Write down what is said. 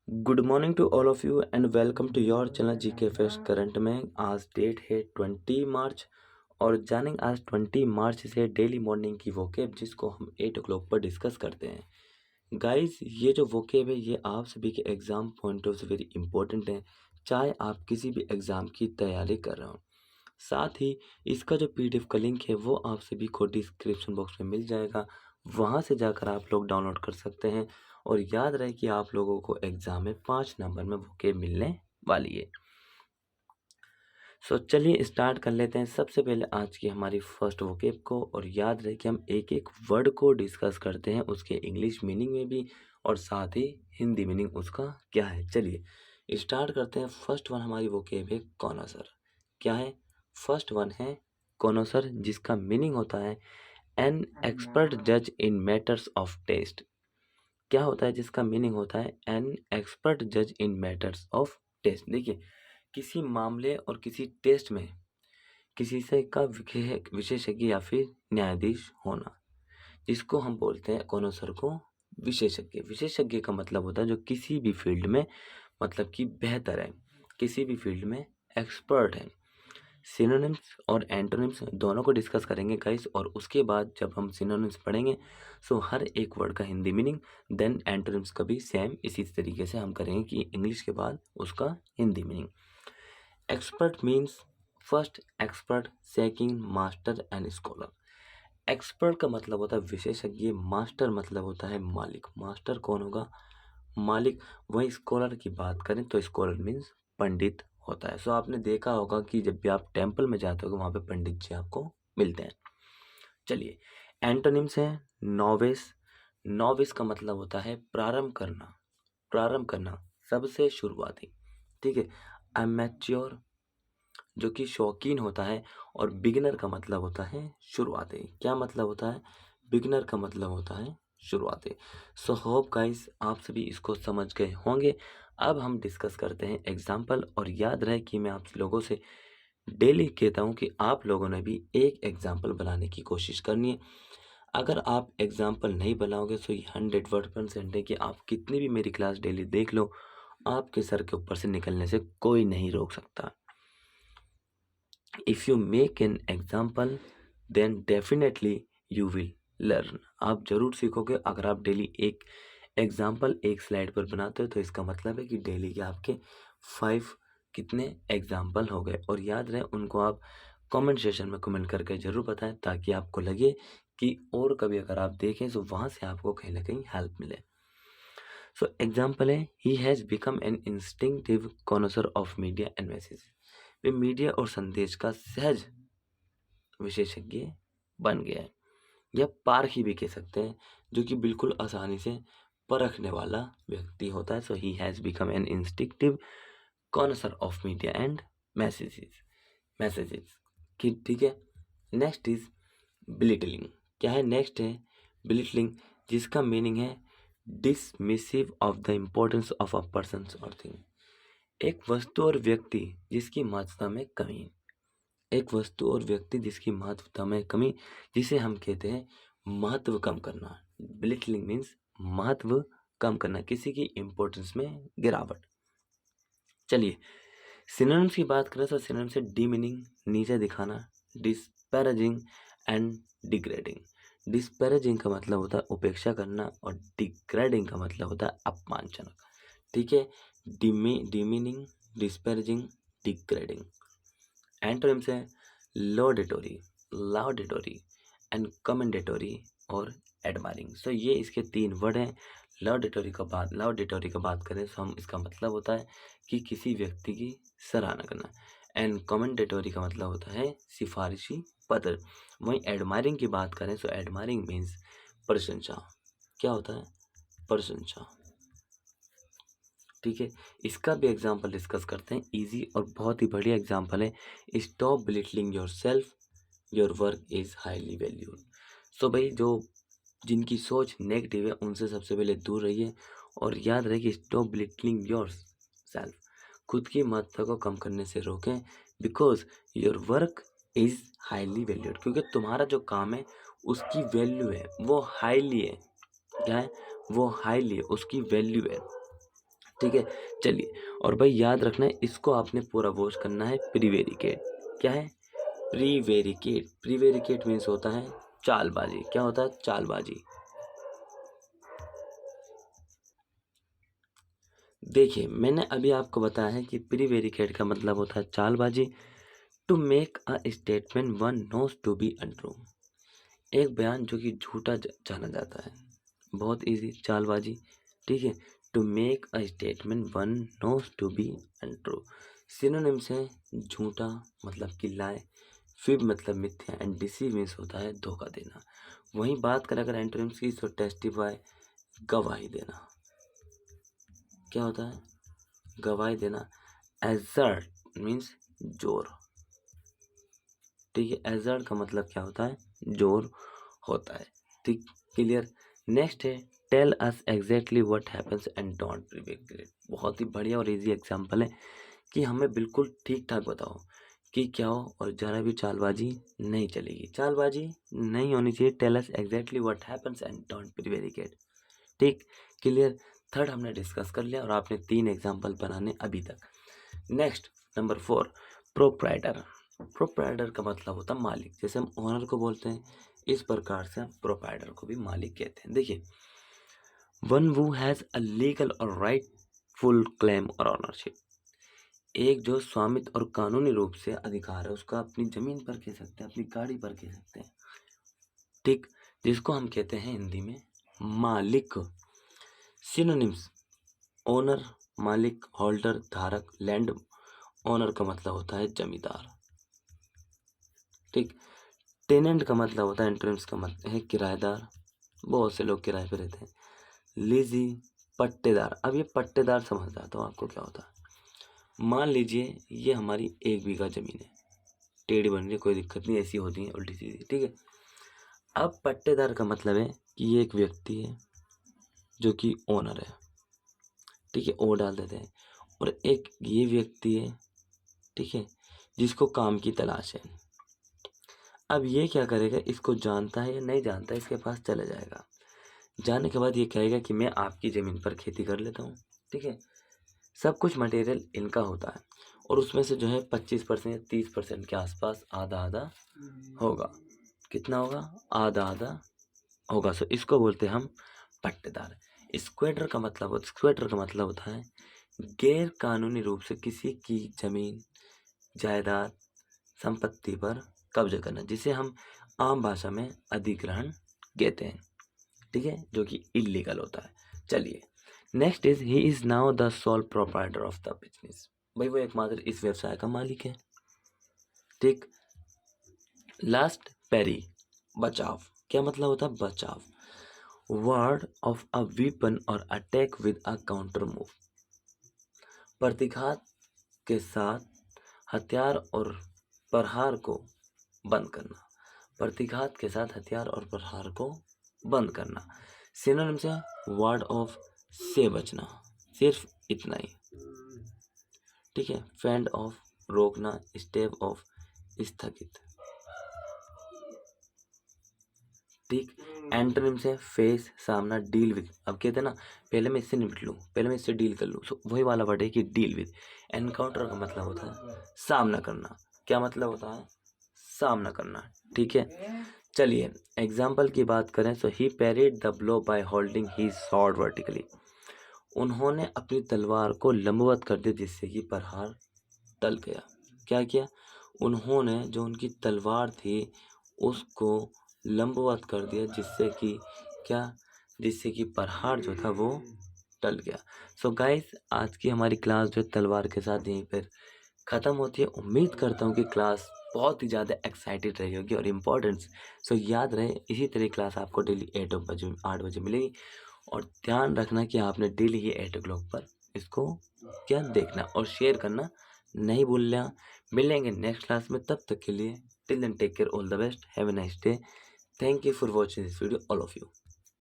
Good morning to all of you and welcome to your channel GK fest current में। आज date है 20 मार्च और जानेंगे आज 20 मार्च से डेली मॉर्निंग की वोकेब जिसको हम 8 o'clock पर डिस्कस करते हैं। गाइस ये जो वोकेब है ये आप सभी के एग्ज़ाम पॉइंट ऑफ से वेरी इंपॉर्टेंट है, चाहे आप किसी भी एग्ज़ाम की तैयारी कर रहे हो। साथ ही इसका जो पीडीएफ का लिंक है वो आप सभी को डिस्क्रिप्शन बॉक्स में मिल जाएगा, वहाँ से जाकर आप लोग डाउनलोड कर सकते हैं। और याद रहे कि आप लोगों को एग्ज़ाम में 5 नंबर में वोकेब मिलने वाली है। सो चलिए स्टार्ट कर लेते हैं। सबसे पहले आज की हमारी फर्स्ट वोकेब को, और याद रहे कि हम एक एक वर्ड को डिस्कस करते हैं, उसके इंग्लिश मीनिंग में भी और साथ ही हिंदी मीनिंग उसका क्या है। चलिए स्टार्ट करते हैं। फर्स्ट वन हमारी वोकेब है कॉनोसर। क्या है? फर्स्ट वन है कॉनोसर, जिसका मीनिंग होता है एन एक्सपर्ट जज इन मैटर्स ऑफ टेस्ट। क्या होता है जिसका मीनिंग होता है एन एक्सपर्ट जज इन मैटर्स ऑफ टेस्ट। देखिए, किसी मामले और किसी टेस्ट में किसी से का विशेषज्ञ या फिर न्यायाधीश होना, जिसको हम बोलते हैं कॉनोसर को विशेषज्ञ। विशेषज्ञ का मतलब होता है जो किसी भी फील्ड में मतलब कि बेहतर है, किसी भी फील्ड में एक्सपर्ट है। सिनोनिम्स और एंटोनिम्स दोनों को डिस्कस करेंगे गाइस, और उसके बाद जब हम सिनोनिम्स पढ़ेंगे सो हर एक वर्ड का हिंदी मीनिंग, देन एंटोनिम्स का भी सेम इसी तरीके से हम करेंगे कि इंग्लिश के बाद उसका Hindi meaning. Expert means first expert, second master and scholar. Expert का मतलब होता है विशेषज्ञ, मास्टर मतलब होता है मालिक। मास्टर कौन होगा? मालिक। वही स्कॉलर की बात करें तो स्कॉलर मीन्स पंडित होता है। सो आपने देखा होगा कि जब भी आप टेम्पल में जाते हो वहाँ पे पंडित जी आपको मिलते हैं। चलिए एंटोनिम्स है नोविस। नोविस का मतलब होता है प्रारंभ करना, प्रारंभ करना, सबसे शुरुआती। ठीक है। अमेच्योर जो कि शौकीन होता है, और बिगिनर का मतलब होता है शुरुआती। क्या मतलब होता है? बिगिनर का मतलब होता है शुरुआती। सो होप गाइस आप सभी इसको समझ गए होंगे। अब हम डिस्कस करते हैं एग्जाम्पल, और याद रहे कि मैं आप लोगों से डेली कहता हूँ कि आप लोगों ने भी एक एग्जाम्पल बनाने की कोशिश करनी है। अगर आप एग्जाम्पल नहीं बनाओगे तो ये 100% है कि आप कितनी भी मेरी क्लास डेली देख लो, आपके सर के ऊपर से निकलने से कोई नहीं रोक सकता। If you make an example then definitely you will learn. आप जरूर सीखोगे। अगर आप डेली एक एग्जाम्पल एक स्लाइड पर बनाते हो तो इसका मतलब है कि डेली के आपके 5 कितने एग्जाम्पल हो गए। और याद रहे उनको आप कमेंट सेशन में कमेंट करके ज़रूर बताएं, ताकि आपको लगे कि और कभी अगर आप देखें तो वहाँ से आपको कहीं ना कहीं हेल्प मिले। सो एग्जाम्पल है he has become an instinctive connoisseur of media and message. वे मीडिया और संदेश का सहज विशेषज्ञ बन गया है, या पारखी भी कह सकते हैं, जो कि बिल्कुल आसानी से परखने वाला व्यक्ति होता है। So he has become an instinctive connoisseur of media and messages messages ठीक है। Next is belittling. क्या है? नेक्स्ट है बिलिटलिंग, जिसका मीनिंग है dismissive of the importance of a person और थिंग। एक वस्तु और व्यक्ति जिसकी महत्वता में कमी है। एक वस्तु और व्यक्ति जिसकी महत्वता में कमी, जिसे हम कहते हैं महत्व कम करना। बिलिटलिंग मीन्स महत्व कम करना, किसी की इंपॉर्टेंस में गिरावट। चलिए सिनोनिम्स की बात करें तो सिनोनिम्स से डिमीनिंग, नीचे दिखाना, डिस्पैरेजिंग एंड डिग्रेडिंग। डिस्पैरेजिंग का मतलब होता है उपेक्षा करना, और डिग्रेडिंग का मतलब होता है अपमानजनक। ठीक है। Demeaning, disparaging, degrading. एंटोनिम्स है लॉडेटोरी, लाउडेटोरी एंड कमेंडेटोरी और एडमायरिंग। सो ये इसके 3 वर्ड हैं। लाउडेटोरी का बात करें तो हम इसका मतलब होता है कि किसी व्यक्ति की सराहना करना, एंड कमेंडेटोरी का मतलब होता है सिफारिशी पत्र। वहीं एडमायरिंग की बात करें तो एडमायरिंग मीन्स प्रशंसा। क्या होता है? प्रशंसा। ठीक है। इसका भी एग्जाम्पल डिस्कस करते हैं, इजी और बहुत ही बढ़िया एग्जाम्पल है stop belittling yourself, your work is highly valued. So भाई जो जिनकी सोच नेगेटिव है उनसे सबसे पहले दूर रहिए, और याद रहे कि स्टॉप बिलिटलिंग योर सेल्फ, खुद की महत्ता को कम करने से रोकें। Because your work is highly valued, क्योंकि तुम्हारा जो काम है उसकी वैल्यू है, वो हाईली है। क्या है? वो हाईली है, उसकी वैल्यू है। ठीक है, चलिए। और भाई याद रखना है, इसको आपने पूरा वॉश करना है। प्रीवेरिकेट क्या है? प्रीवेरिकेट। प्रीवेरिकेट मीन्स होता है चालबाजी। क्या होता है? चालबाजी। देखिए, मैंने अभी आपको बताया है कि प्रीवेरिकेट का मतलब होता है चालबाजी। To make a statement one knows to be untrue. एक बयान जो कि झूठा जाना जाता है। बहुत इजी, चालबाजी। ठीक है, to make a statement one knows to be untrue. Synonyms है झूठा मतलब कि लाए, फिब मतलब मिथ्या, एंड डिसीव मीन्स होता है धोखा देना। वहीं बात करें अगर एंटोनिम्स की, तो टेस्टिफाई गवाही देना। क्या होता है? गवाही देना। एजर्ट मीन्स जोर। ठीक है, एजर्ट का मतलब क्या होता है? जोर होता है। ठीक, क्लियर। नेक्स्ट है tell us exactly what happens and don't predict. बहुत ही बढ़िया और इजी एग्जांपल है कि हमें बिल्कुल ठीक ठाक बताओ कि क्या हो, और जरा भी चालबाजी नहीं चलेगी, चालबाजी नहीं होनी चाहिए। Tell us exactly what happens and don't predict. ठीक, क्लियर। थर्ड हमने डिस्कस कर लिया और आपने 3 एग्जाम्पल बनाने अभी तक। Next number 4, proprietor. प्रोप्राइटर का मतलब होता है मालिक। जैसे हम ओनर को बोलते हैं, इस प्रकार से हम प्रोप्राइटर को भी मालिक कहते हैं। देखिए, one who has a legal और राइटफुल क्लेम और ऑनरशिप। एक जो स्वामित्व और कानूनी रूप से अधिकार है, उसका अपनी जमीन पर कह सकते हैं, अपनी गाड़ी पर कह सकते हैं। ठीक, जिसको हम कहते हैं हिंदी में मालिक। सिनोनिम्स, ओनर मालिक, होल्डर धारक, लैंड ओनर का मतलब होता है जमींदार। ठीक, टेनेंट का मतलब होता है, एंट्रेंस का मतलब है किराएदार। बहुत से लोग किराए पे रहते हैं। लीजी पट्टेदार। अब ये पट्टेदार समझ जाता हूँ आपको क्या होता है। मान लीजिए ये हमारी 1 बीघा जमीन है, टेढ़ी बन रही है, कोई दिक्कत नहीं, ऐसी होती है उल्टी सीधी। ठीक है, अब पट्टेदार का मतलब है कि ये एक व्यक्ति है जो कि ओनर है। ठीक है, ओ डाल देते हैं। और एक ये व्यक्ति है, ठीक है, जिसको काम की तलाश है। अब ये क्या करेगा, इसको जानता है या नहीं जानता है, इसके पास चला जाएगा। जाने के बाद ये कहेगा कि मैं आपकी ज़मीन पर खेती कर लेता हूँ। ठीक है, सब कुछ मटेरियल इनका होता है और उसमें से जो है 25% या 30% के आसपास आधा आधा होगा। कितना होगा? आधा आधा होगा। सो इसको बोलते हैं हम पट्टेदार। स्क्वेटर का मतलब होता है गैर कानूनी रूप से किसी की जमीन, जायदाद, संपत्ति पर कब्जा करना, जिसे हम आम भाषा में अधिग्रहण कहते हैं। ठीक है, जो कि इलीगल होता है। चलिए, next is he is now the sole proprietor of the business. भाई वो एकमात्र इस व्यवसाय का मालिक है। ठीक, लास्ट पेरी, बचाव। क्या मतलब होता है? बचाव, वर्ड ऑफ अ वीपन और attack with a counter move. प्रतिघात के साथ हथियार और प्रहार को बंद करना। प्रतिघात के साथ हथियार और प्रहार को बंद करना। सिनोनिम्स है वार्ड ऑफ, से बचना, सिर्फ इतना ही। ठीक है, फेंड ऑफ, रोकना, स्टेप ऑफ, स्थगित। ठीक, एंटोनिम्स है फेस, सामना, डील विद। अब कहते हैं ना, पहले मैं इससे निपट लूँ, पहले मैं इससे डील कर लूँ, सो वही वाला वर्ड है कि डील विद। एनकाउंटर का मतलब होता है सामना करना। क्या मतलब होता है? सामना करना। ठीक है, चलिए एग्जाम्पल की बात करें तो he parried the blow by holding he sword vertically. उन्होंने अपनी तलवार को लंबवत कर दिया जिससे कि प्रहार टल गया। क्या किया? उन्होंने जो उनकी तलवार थी उसको लंबवत कर दिया जिससे कि क्या, जिससे कि प्रहार जो था वो टल गया। सो गाइस, आज की हमारी क्लास जो तलवार के साथ यहीं पर ख़त्म होती है। उम्मीद करता हूँ कि क्लास बहुत ही ज़्यादा एक्साइटेड रही होगी और इम्पोर्टेंट्स। सो याद रहे, इसी तरह क्लास आपको डेली 8 बजे मिलेगी। और ध्यान रखना कि आपने डेली ये 8 o'clock पर इसको क्या देखना और शेयर करना नहीं भूलना। मिलेंगे नेक्स्ट क्लास में, तब तक के लिए till then take care, all the best, have a nice day. Thank you for watching this video, all of you.